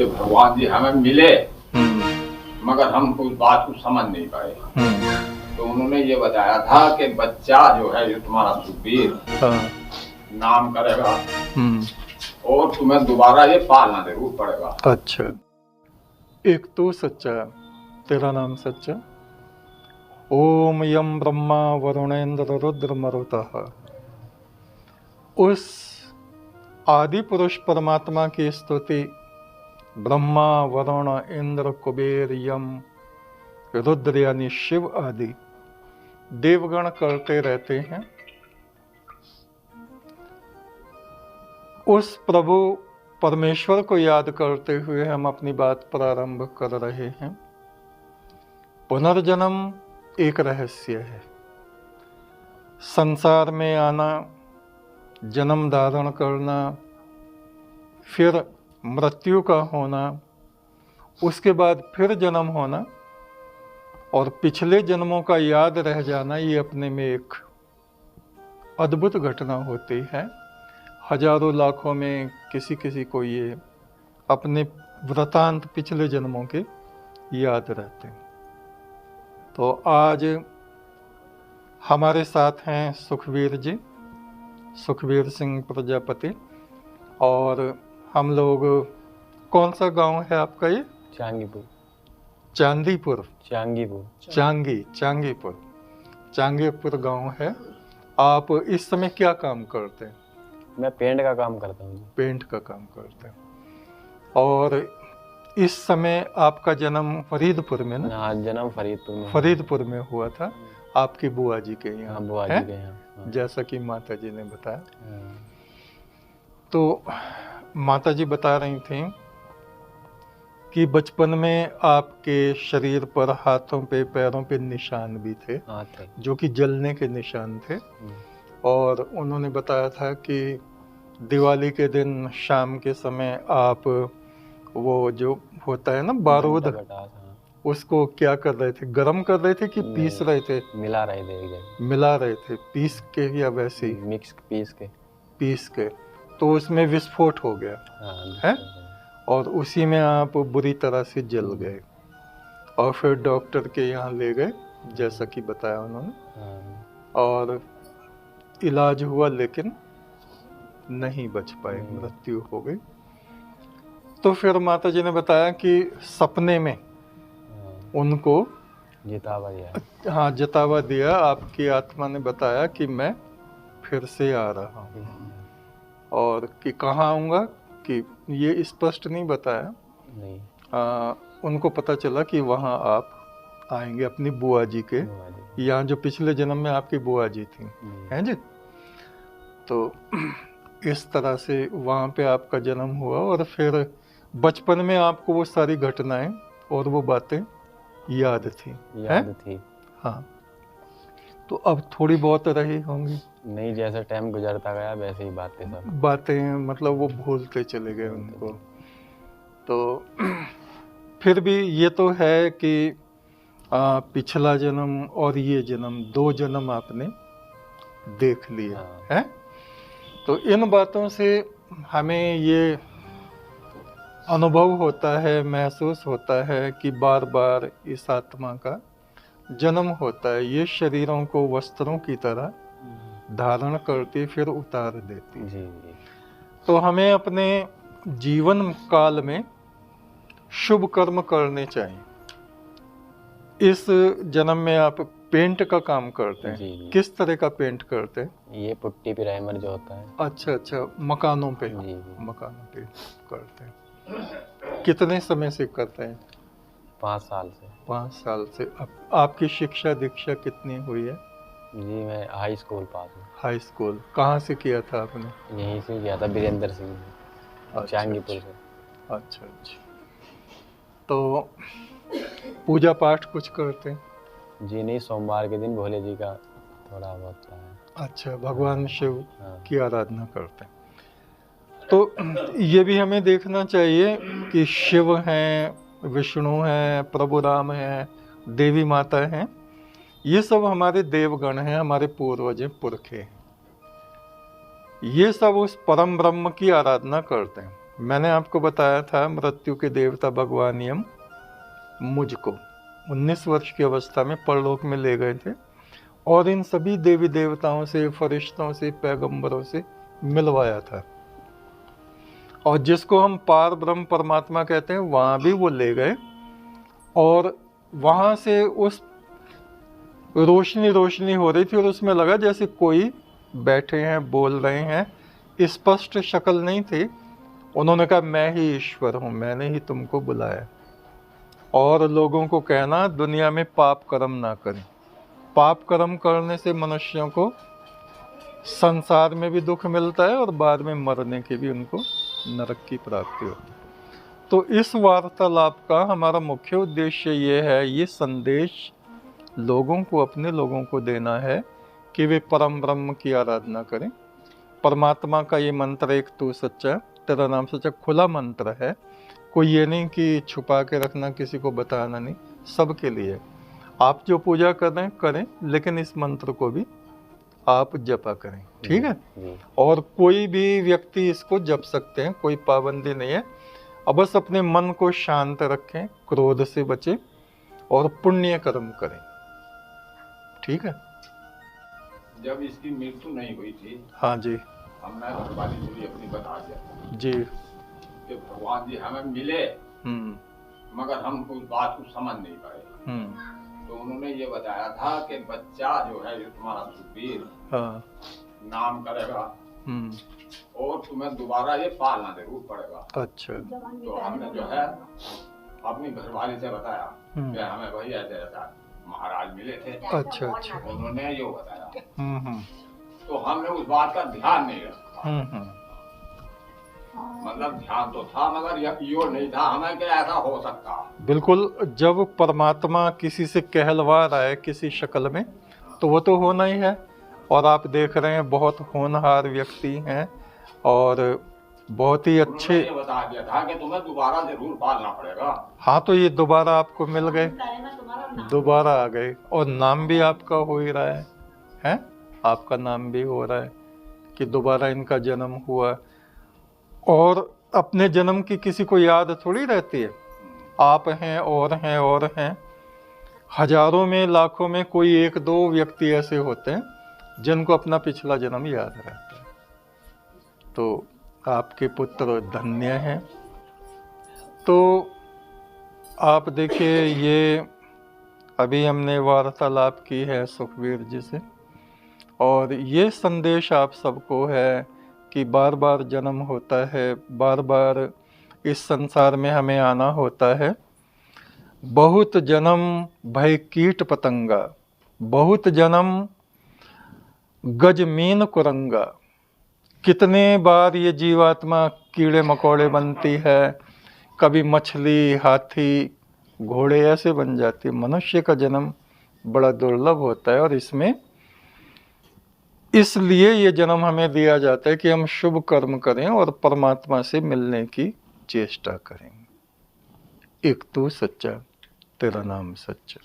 कि भगवान जी हमें मिले, मगर हम उस बात को समझ नहीं पाए। तो उन्होंने ये बताया था कि बच्चा जो है, ये तुम्हारा सुखबीर नाम करेगा और तुम्हें दोबारा ये पालना जरूर पड़ेगा। अच्छा, एक तो सच्चा, तेरा नाम सच्चा। ओम यम ब्रह्मा वरुणेन्द्र रुद्र मरुतः। उस आदि पुरुष परमात्मा की स्तुति ब्रह्मा वरुण इंद्र कुबेर यम रुद्र यानी शिव आदि देवगण करते रहते हैं। उस प्रभु परमेश्वर को याद करते हुए हम अपनी बात प्रारंभ कर रहे हैं। पुनर्जन्म एक रहस्य है। संसार में आना, जन्म धारण करना, फिर मृत्यु का होना, उसके बाद फिर जन्म होना और पिछले जन्मों का याद रह जाना, ये अपने में एक अद्भुत घटना होती है। हजारों लाखों में किसी किसी को ये अपने वृतांत पिछले जन्मों के याद रहते हैं। तो आज हमारे साथ हैं सुखबीर जी, सुखबीर सिंह प्रजापति। और हम लोग, कौन सा गांव है आपका ये? चांगीपुर। चांदीपुर, चांगीपुर, चांगीपुर गांव है। आप इस समय क्या काम करते हैं? मैं पेंट का काम करता हूँ। पेंट का काम करते हैं। और इस समय आपका जन्म फरीदपुर में ना? हाँ, जन्म फरीदपुर में हुआ था, आपकी बुआ जी के यहाँ। हाँ, बुआ जी के यहाँ। जैसा कि माता जी ने बताया। तो माता जी बता रही थी कि बचपन में आपके शरीर पर, हाथों पे, पैरों पे निशान भी थे, जो कि जलने के निशान थे। और उन्होंने बताया था कि दिवाली के दिन शाम के समय आप वो जो होता है ना बारूद, उसको क्या कर रहे थे? गरम कर रहे थे कि पीस रहे थे? मिला रहे थे। पीस के या वैसे ही? मिक्स पीस के। तो उसमें विस्फोट हो गया है और उसी में आप बुरी तरह से जल गए और फिर डॉक्टर के यहाँ ले गए, जैसा कि बताया उन्होंने। और इलाज हुआ लेकिन नहीं बच पाए, मृत्यु हो गई। तो फिर माता जी ने बताया कि सपने में उनको जितावा दिया। आपकी आत्मा ने बताया कि मैं फिर से आ रहा हूँ। और कि कहाँ आऊँगा कि ये स्पष्ट नहीं बताया। उनको पता चला कि वहाँ आप आएंगे अपनी बुआ जी के यहाँ, जो पिछले जन्म में आपकी बुआ जी थी, हैं जी। तो इस तरह से वहाँ पे आपका जन्म हुआ और फिर बचपन में आपको वो सारी घटनाएं और वो बातें याद थी। हाँ, तो अब थोड़ी बहुत रही होंगी? नहीं, जैसे टाइम गुजरता गया वैसे ही बातें मतलब वो भूलते चले गए उनको। तो फिर भी ये तो है कि पिछला जन्म और ये जन्म, 2 जन्म आपने देख लिए हैं। तो इन बातों से हमें ये अनुभव होता है, महसूस होता है कि बार बार इस आत्मा का जन्म होता है। ये शरीरों को वस्त्रों की तरह धारण करती फिर उतार देती। तो हमें अपने जीवन काल में शुभ कर्म करने चाहिए। इस जन्म में आप पेंट का काम करते हैं। किस तरह का पेंट करते हैं? ये पुट्टी प्राइमर जो होता है। अच्छा, मकानों पे करते हैं। कितने समय से करते हैं? 5 साल से। 5 साल से। आपकी शिक्षा दीक्षा कितनी हुई है? जी, मैं हाई स्कूल पास हूँ। हाई स्कूल कहाँ से किया था आपने? यहीं से किया था, वीरेंद्र सिंह, चांगीपुर से। अच्छा। तो पूजा पाठ कुछ करते हैं? जी नहीं, सोमवार के दिन भोले जी का थोड़ा बहुत है। अच्छा, भगवान शिव की आराधना करते हैं। तो ये भी हमें देखना चाहिए कि शिव हैं, विष्णु हैं, प्रभु राम हैं, देवी माता हैं, ये सब हमारे देवगण हैं, हमारे पूर्वज पुरखे हैं। ये सब उस परम ब्रह्म की आराधना करते हैं। मैंने आपको बताया था मृत्यु के देवता भगवान यम मुझको 19 वर्ष की अवस्था में परलोक में ले गए थे और इन सभी देवी देवताओं से, फरिश्तों से, पैगंबरों से मिलवाया था। और जिसको हम पार ब्रह्म परमात्मा कहते हैं वहाँ भी वो ले गए और वहाँ से उस रोशनी हो रही थी और उसमें लगा जैसे कोई बैठे हैं, बोल रहे हैं। स्पष्ट शक्ल नहीं थी। उन्होंने कहा मैं ही ईश्वर हूँ, मैंने ही तुमको बुलाया। और लोगों को कहना दुनिया में पाप कर्म ना करें। पाप कर्म करने से मनुष्यों को संसार में भी दुख मिलता है और बाद में मरने के भी उनको नरक की प्राप्ति होती है। तो इस वार्तालाप का हमारा मुख्य उद्देश्य ये है, ये संदेश लोगों को, अपने लोगों को देना है कि वे परम ब्रह्म की आराधना करें। परमात्मा का ये मंत्र एक तू सच्चा, तेरा नाम सच्चा, खुला मंत्र है। कोई ये नहीं कि छुपा के रखना, किसी को बताना नहीं, सबके लिए। आप जो पूजा कर रहे हैं करें, लेकिन इस मंत्र को भी आप जपा करें, ठीक है। और कोई भी व्यक्ति इसको जप सकते हैं, कोई पाबंदी नहीं है। अब बस अपने मन को शांत रखें, क्रोध से बचें और पुण्य कर्म करें, ठीक है। जब इसकी मृत्यु नहीं हुई थी, हाँ जी, हमने घरवाली से भी अपनी बता दिया जी कि भगवान जी हमें मिले, मगर हम उस बात को समझ नहीं पाए। तो उन्होंने ये बताया था कि बच्चा जो है, जो तुम्हारा सुखबीर नाम करेगा और तुम्हें दोबारा ये पालना जरूर पड़ेगा। अच्छा। तो हमने जो है अपनी घरवाली से बताया कि हमें वही ऐसा महाराज मिले थे। अच्छा अच्छा। उन्होंने ये बताया। तो हमने उस बात का ध्यान नहीं रखा। मतलब ध्यान तो था, मगर यो नहीं था हमें कि ऐसा हो सकता। बिल्कुल, जब परमात्मा किसी से कहलवा रहा है किसी शक्ल में, तो वो तो होना ही है। और आप देख रहे हैं बहुत होनहार व्यक्ति हैं और बहुत ही अच्छे। ये बता दिया था कि तुम्हें दोबारा जरूर पालना पड़ेगा। हाँ, तो ये दोबारा आपको मिल गए, दोबारा आ गए और नाम भी आपका हो ही रहा है? आपका नाम भी हो रहा है कि दोबारा इनका जन्म हुआ। और अपने जन्म की किसी को याद थोड़ी रहती है। आप हैं और हैं और हैं, हजारों में, लाखों में कोई एक दो व्यक्ति ऐसे होते हैं जिनको अपना पिछला जन्म याद रहता है। तो आपके पुत्र धन्य हैं। तो आप देखिए, ये अभी हमने वार्तालाप की है सुखबीर जी से, और ये संदेश आप सबको है कि बार बार जन्म होता है, बार बार इस संसार में हमें आना होता है। बहुत जन्म भय कीट पतंगा, बहुत जन्म गजमीन कुरंगा। कितने बार ये जीवात्मा कीड़े मकोड़े बनती है, कभी मछली, हाथी, घोड़े ऐसे बन जाती है। मनुष्य का जन्म बड़ा दुर्लभ होता है और इसमें इसलिए ये जन्म हमें दिया जाता है कि हम शुभ कर्म करें और परमात्मा से मिलने की चेष्टा करें। एक तू सच्चा, तेरा नाम सच्चा।